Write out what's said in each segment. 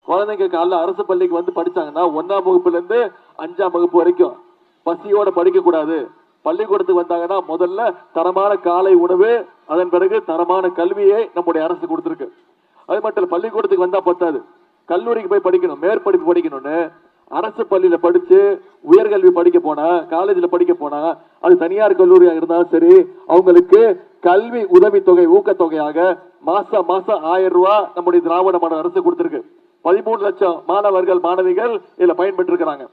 குழந்தைங்க காலைல அரசு பள்ளிக்கு வந்து படிச்சாங்கன்னா 1ஆம் வகுப்புல இருந்து 5ஆம் வகுப்பு வரைக்கும் பசியோட படிக்க கூடாது. பள்ளிக்கூடத்துக்கு வந்தாங்கன்னா முதல்ல தரமான காலை உணவு, அதன் பிறகு தரமான கல்வியை நம்முடைய அரசு கொடுத்திருக்கு. அது மட்டும் இல்ல, பள்ளிக்கூடத்துக்கு வந்தா பத்தாது, கல்லூரிக்கு போய் படிக்கணும், மேற்படிப்பு படிக்கணும்னு அரசு பள்ளியில படிச்சு உயர்கல்வி படிக்க போனா, காலேஜில் படிக்க போனா, அது தனியார் கல்லூரியா இருந்தாலும் சரி, அவங்களுக்கு கல்வி உதவி தொகை ஊக்கத்தொகையாக மாசம் மாசம் 1000 ரூபாய் நம்முடைய திராவிட மாடல் அரசு கொடுத்திருக்கு. 13 லட்சம் மாணவர்கள் மாணவிகள் இதுல பயன்பெற்று இருக்கிறாங்க.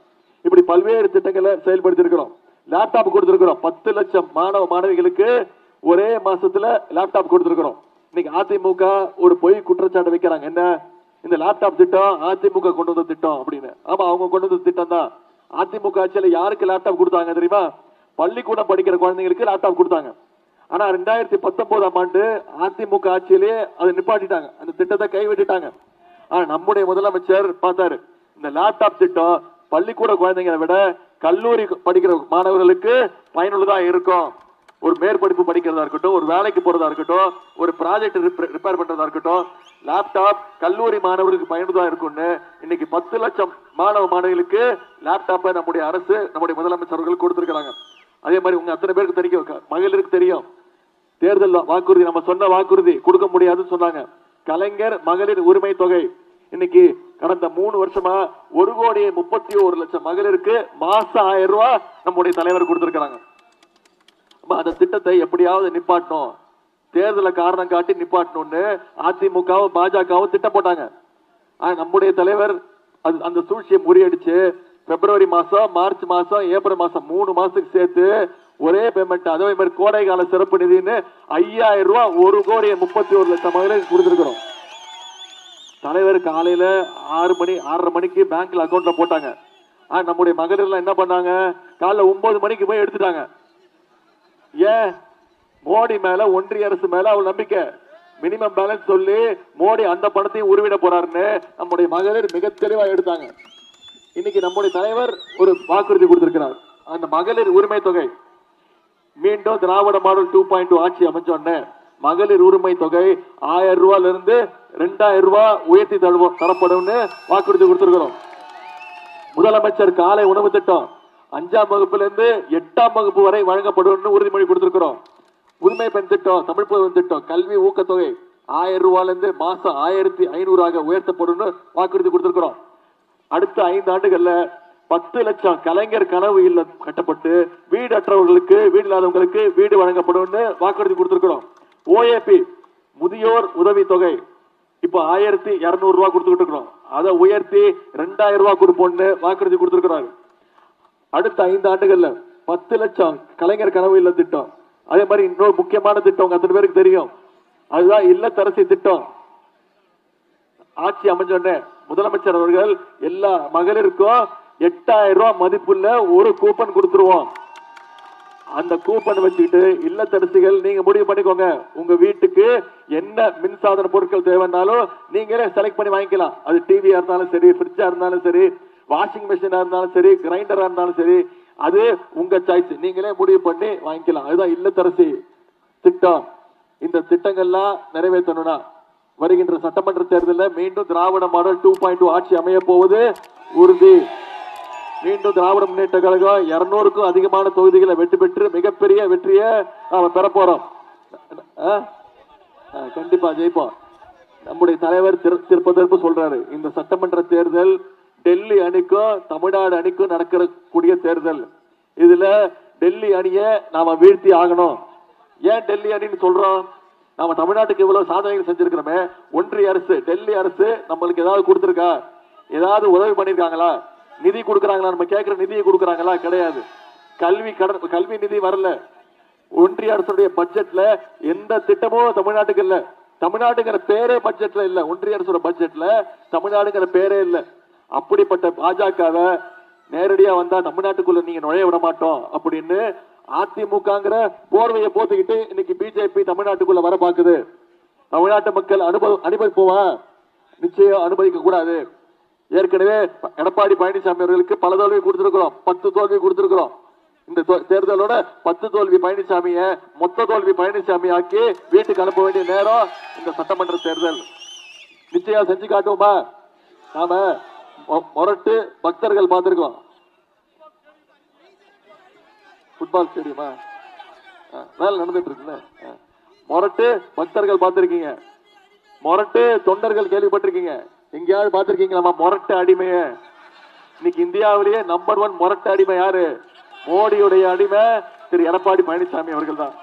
இப்படி பல்வேறு திட்டங்களை செயல்படுத்தி இருக்கிறோம். லேப்டாப் கொடுத்திருக்கிறோம். 10 லட்சம் மாணவ மாணவிகளுக்கு ஒரே மாசத்துல லேப்டாப் கொடுத்திருக்கிறோம். இன்னைக்கு அதிமுக ஒரு பொய் குற்றச்சாட்டு வைக்கிறாங்க, என்ன இந்த லேப்டாப் திட்டம் அதிமுக கொண்டு வந்த திட்டம் அப்படின்னு. ஆமா, அவங்க கொண்டு வந்த திட்டம் தான். அதிமுக ஆட்சியில யாருக்கு லேப்டாப் கொடுத்தாங்க தெரியுமா? பள்ளிக்கூடம் படிக்கிற குழந்தைங்களுக்கு லேப்டாப் கொடுத்தாங்க. ஆனா 2019ஆம் ஆண்டு அதிமுக ஆட்சியிலே அதை நிப்பாட்டிட்டாங்க, அந்த திட்டத்தை கைவிட்டுட்டாங்க. ஆனா நம்முடைய முதலமைச்சர் பார்த்தாரு, இந்த லேப்டாப் திட்டம் பள்ளிக்கூட குழந்தைங்களை விட கல்லூரி படிக்கிற மாணவர்களுக்கு பயனுள்ளதா இருக்கும். ஒரு மேற்படிப்பு படிக்கிறதா இருக்கட்டும், ஒரு வேலைக்கு போறதா இருக்கட்டும், ஒரு ப்ராஜெக்ட் ரிப்பேர் பண்றதா இருக்கட்டும், லேப்டாப் கல்லூரி மாணவர்களுக்கு பயனுள்ளதா இருக்கும்னு இன்னைக்கு 10 லட்சம் மாணவ மாணவிகளுக்கு லேப்டாப்பை நம்முடைய அரசு, நம்முடைய முதலமைச்சர்கள் கொடுத்திருக்கிறாங்க. அதே மாதிரி உங்க அத்தனை பேருக்கு தெரியும், மகளிருக்கு தெரியும், தேர்தல் வாக்குறுதி நம்ம சொன்ன வாக்குறுதி கொடுக்க முடியாதுன்னு சொன்னாங்க. கலைஞர் மகளிர் உரிமை தொகை இன்னைக்கு கடந்த 3 வருஷமா 1,31,00,000 மகளிருக்கு மாசம் 1000 ரூபாய் நம்முடைய தலைவர் கொடுத்திருக்கிறாங்க. அந்த திட்டத்தை எப்படியாவது நிப்பாட்டணும், தேர்தலை காரணம் காட்டி நிப்பாட்டணும்னு அதிமுகவும் பாஜகவும் திட்டம் போட்டாங்க. ஆனா நம்முடைய தலைவர் அந்த சூழ்ச்சியை முறியடிச்சு பிப்ரவரி மாசம், மார்ச் மாசம், ஏப்ரல் மாசம் 3 மாசத்துக்கு சேர்த்து ஒரே பேமெண்ட், அதே மாதிரி கோடை கால சிறப்பு நிதினு 5000 ரூபாய் 1,31,00,000 மகளிருக்கு கொடுத்திருக்கிறோம். தலைவர் காலையில 6 மணி 6:30 மணிக்கு பேங்க்ல அக்கௌண்ட்ல போட்டாங்க. நம்முடைய மகளிர் என்ன பண்ணாங்க, காலைல 9 மணிக்கு போய் எடுத்துட்டாங்க. ஏன்? மோடி மேல, ஒன்றிய அரசு மேல அவள் நம்பிக்கை. மினிமம் பேலன்ஸ் சொல்லி மோடி அந்த பணத்தையும் உருவிட போறாருன்னு நம்முடைய மகளிர் மிக தெளிவா எடுத்தாங்க. இன்னைக்கு நம்முடைய தலைவர் ஒரு வாக்குறுதி கொடுத்திருக்கிறார், அந்த மகளிர் உரிமை தொகை மீண்டும் திராவிட மாடல் 2.2 ஆட்சி அமைச்சோன்னு மகளிர் உரிமை தொகை 1000 ரூபாயில இருந்து 2000 ரூபாய் உயர்த்தி தரப்படும் வாக்குறுதி கொடுத்திருக்கிறோம். முதலமைச்சர் காலை உணவு திட்டம் 5ஆம் வகுப்புல இருந்து 8ஆம் வகுப்பு வரை வழங்கப்படும் உறுதிமொழி கொடுத்திருக்கிறோம். புதுமை பெண் திட்டம், தமிழ் புதல்வன் திட்டம், கல்வி ஊக்கத்தொகை 1000 ரூபாயில இருந்து மாசம் 1500 உயர்த்தப்படும் வாக்குறுதி கொடுத்திருக்கிறோம். அடுத்த 5 ஆண்டுகள்ல 10 லட்சம் கலைஞர் கனவு இல்லம் கட்டப்பட்டு வீடு அற்றவர்களுக்கு, வீடு இல்லாதவங்களுக்கு வீடு வழங்கப்படும் வாக்குறுதி கொடுத்திருக்கிறோம். ஓஏபி முதியோர் உதவி தொகை இப்ப 1200 ரூபாய் கொடுத்துக்கிட்டு இருக்கிறோம், அதை உயர்த்தி 2000 ரூபாய் கொடுப்போம்னு வாக்குறுதி கொடுத்திருக்கிறாரு. அடுத்த 5 ஆண்டுகள்ல 10 லட்சம் கலைஞர் கனவு இல்ல திட்டம். அதே மாதிரி இன்னொரு முக்கியமான திட்டம் உங்க அத்தனை பேருக்கு தெரியும், அதுதான் இல்லத்தரசி திட்டம். ஆட்சி அமைஞ்சோடனே முதலமைச்சர் அவர்கள் எல்லா மகளிருக்கும் 8000 ரூபாய் மதிப்புள்ள ஒரு கூப்பன் கொடுத்துருவோம். அந்த கூப்பன் வச்சுக்கிட்டு இல்லத்தரசிகள் நீங்க முடிவு பண்ணிக்கோங்க, உங்க வீட்டுக்கு என்ன மின்சாதன பொருட்கள் தேவைன்னாலும் நீங்களே செலக்ட் பண்ணி வாங்கிக்கலாம். அது டிவியா இருந்தாலும் சரி, ஃப்ரிட்ஜா இருந்தாலும் சரி, வாஷிங் மிஷினா இருந்தாலும் சரி, கிரைண்டரா இருந்தாலும் சரி, அது உங்க சாய்ஸ், நீங்களே முடிவு பண்ணி வாங்கிக்கலாம். அதுதான் இல்லத்தரசி திட்டம். இந்த திட்டங்கள்லாம் நிறைவேற்றணும்னா வருகின்ற சட்டமன்ற தேர்தலில் மீண்டும் திராவிட மாடல் 2.2 ஆட்சி அமைய போவது உறுதி. மீண்டும் திராவிட முன்னேற்ற கழகம் 200க்கும் அதிகமான தொகுதிகளை வெற்றி பெற்று மிகப்பெரிய வெற்றியை நாம பெற போறோம். கண்டிப்பா ஜெயிப்போம். நம்முடைய தலைவர் திருப்பதற்கு சொல்றாரு, இந்த சட்டமன்ற தேர்தல் டெல்லி அணிக்கும் தமிழ்நாடு அணிக்கும் நடக்கக்கூடிய தேர்தல். இதுல டெல்லி அணியை நாம வீழ்த்தி ஆகணும். ஏன் டெல்லி அணின்னு சொல்றோம்? நாம தமிழ்நாட்டுக்கு இவ்வளவு சாதனைகள் செஞ்சிருக்கிறோமே, ஒன்றிய அரசு, டெல்லி அரசு நம்மளுக்கு ஏதாவது கொடுத்திருக்கா? ஏதாவது உதவி பண்ணிருக்காங்களா? நிதி கொடுக்கறாங்களா? நம்ம கேட்கிற நிதியை கொடுக்கறாங்களா? கிடையாது. கல்வி நிதி வரல. ஒன்றிய அரசுடைய பட்ஜெட்ல எந்த திட்டமும் தமிழ்நாட்டுக்கு இல்ல. தமிழ்நாடுங்கிற பேரே பட்ஜெட்ல இல்ல. ஒன்றிய அரசோட பட்ஜெட்ல தமிழ்நாடுங்கிற பேரே இல்ல. அப்படிப்பட்ட பாஜகவை நேரடியா வந்தா தமிழ்நாட்டுக்குள்ள நீங்க நுழைய விட மாட்டோம் அப்படின்னு அதிமுகங்கிற போர்வையை போத்துக்கிட்டு இன்னைக்கு பிஜேபி தமிழ்நாட்டுக்குள்ள வர பாக்குது. தமிழ்நாட்டு மக்கள் அனுபவிப்போமா? நிச்சயம் அனுமதிக்க கூடாது. ஏற்கனவே எடப்பாடி பழனிசாமி அவர்களுக்கு பல தோல்வி கொடுத்திருக்கிறோம், 10 தோல்வி கொடுத்திருக்கிறோம். இந்த தேர்தலோட 10 தோல்வி பழனிசாமிய மொத்த தோல்வி பழனிசாமி ஆக்கி வீட்டுக்கு அனுப்ப வேண்டிய நேரம் இந்த சட்டமன்ற தேர்தல். நிச்சயம் செஞ்சு காட்டுவோமா? நாம மொரட்டு பக்தர்கள் பார்த்திருக்கோம். ஃபுட்பால் ஸ்டேடியமா வேலை நடந்துட்டு இருக்குல்ல. மொரட்டு பக்தர்கள் பார்த்திருக்கீங்க, மொரட்டு தொண்டர்கள் கேள்விப்பட்டிருக்கீங்க. எங்கேயாவது பார்த்திருக்கீங்களா மொரட்டு அடிமைய? இன்னைக்கு இந்தியாவிலேயே நம்பர் 1 மொரட்டு அடிமை யாரு? மோடியுடைய அடிமை திரு எடப்பாடி பழனிசாமி அவர்கள் தான்.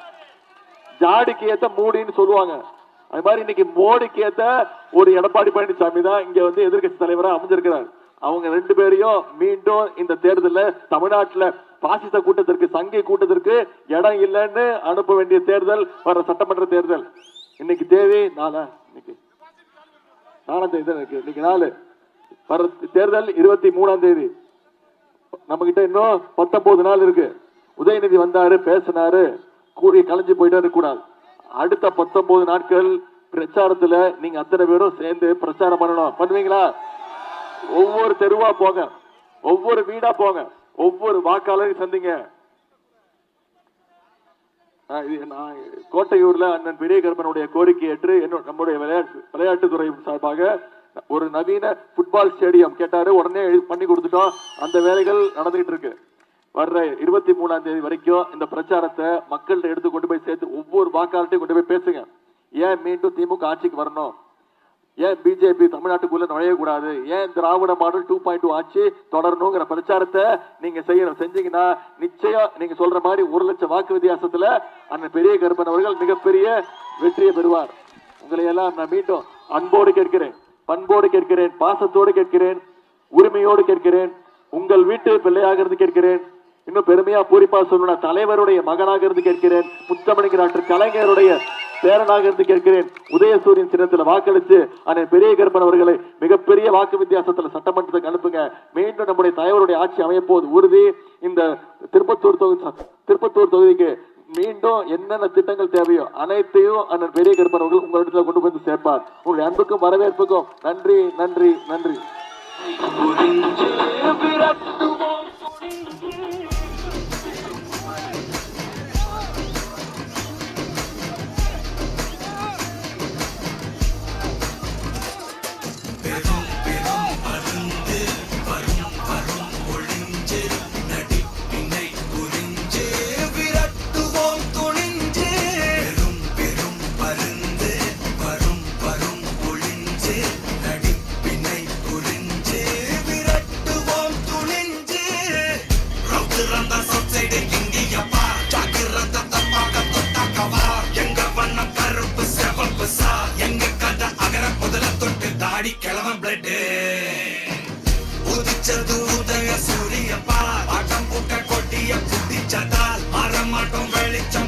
ஜாடிக்கு ஏத்த மூடின்னு சொல்லுவாங்க. அது மாதிரி இன்னைக்கு மோடிக்கு ஏத்த ஒரு எடப்பாடி பழனிசாமி தான் இங்க வந்து எதிர்கட்சி தலைவரா அமைஞ்சிருக்கிறார். அவங்க 2 பேரையும் மீண்டும் இந்த தேர்தலில் தமிழ்நாட்டில் பாசிச கூட்டத்திற்கு, சங்கி கூட்டத்திற்கு இடம் இல்லைன்னு அனுப்ப வேண்டிய தேர்தல் வர சட்டமன்ற தேர்தல். இன்னைக்கு தேதி இன்னைக்கு நாலு வர தேர்தல் 23ஆம் தேதி. நம்ம கிட்ட இன்னும் 19 நாள் இருக்கு. உதயநிதி வந்தாரு, பேசினாரு, கூறி கலைஞ்சு போயிட்டு இருக்கக்கூடாது. அடுத்த 19 நாட்கள் பிரச்சாரத்துல நீங்க அத்தனை பேரும் சேர்ந்து பிரச்சாரம் பண்ணணும். பண்ணுவீங்களா? ஒவ்வொரு தெருவா போங்க, ஒவ்வொரு வீடா போங்க, ஒவ்வொரு வாக்காளரையும் சந்திங்க. கோட்டையூர்ல அண்ணன் பெரிய கருப்பனுடைய கோரிக்கை ஏற்று நம்முடைய விளையாட்டுத்துறை சார்பாக ஒரு நவீன ஃபுட்பால் ஸ்டேடியம் கேட்டாரு. உடனே பண்ணி கொடுத்துட்டோம். அந்த வேலைகள் நடந்துகிட்டு இருக்கு. வர்ற 23ஆம் தேதி வரைக்கும் இந்த பிரச்சாரத்தை மக்கள்கிட்ட எடுத்து கொண்டு போய் சேர்த்து ஒவ்வொரு வாக்காளர்ட்டையும் கொண்டு போய் பேசுங்க. ஏன் மீண்டும் திமுக ஆட்சிக்கு வரணும்? ஏன் பிஜேபி தமிழ்நாட்டுக்குள்ள நுழையக்கூடாது? ஏன் திராவிட மாடல் 2.2 ஆட்சி தொடரணுங்கிற பிரச்சாரத்தை நீங்க செஞ்சீங்கன்னா நிச்சயம் நீங்க சொல்ற மாதிரி 1 லட்சம் வாக்கு வித்தியாசத்துல அண்ணன் பெரிய கருப்பன் அவர்கள் மிகப்பெரிய வெற்றியை பெறுவார். உங்களை எல்லாம் நான் மீண்டும் அன்போடு கேட்கிறேன், பண்போடு கேட்கிறேன், பாசத்தோடு கேட்கிறேன், உரிமையோடு கேட்கிறேன், உங்கள் வீட்டு பிள்ளையாக இருந்து கேட்கிறேன். இன்னும் பெருமையா பூரிப்பா சொல்லணும், தலைவருடைய மகனாக இருந்து கேட்கிறேன், முத்தமிழ் டாக்டர் கலைஞருடைய பேரனாக இருந்து கேட்கிறேன். உதயசூரியன் சின்னத்தில் வாக்களித்து அண்ணன் பெரிய கருப்பன் அவர்களை மிகப்பெரிய வாக்கு வித்தியாசத்தில் சட்டமன்றத்துக்கு அனுப்புங்க. மீண்டும் நம்முடைய தலைவருடைய ஆட்சி அமைப்போது உறுதி. இந்த திருப்பத்தூர் தொகுதிக்கு மீண்டும் என்னென்ன திட்டங்கள் தேவையோ அனைத்தையும் அண்ணன் பெரிய கருப்பன் அவர்கள் உங்களிடத்தில் கொண்டு வந்து சேர்ப்பார். உங்களுடைய அன்புக்கும் வரவேற்புக்கும் நன்றி, நன்றி, நன்றி. உதய சூரியப்பா ஆட்டம் கூட்ட கொட்டிய புட்டிச்சதால் மரமாட்டம் வெளிச்சம்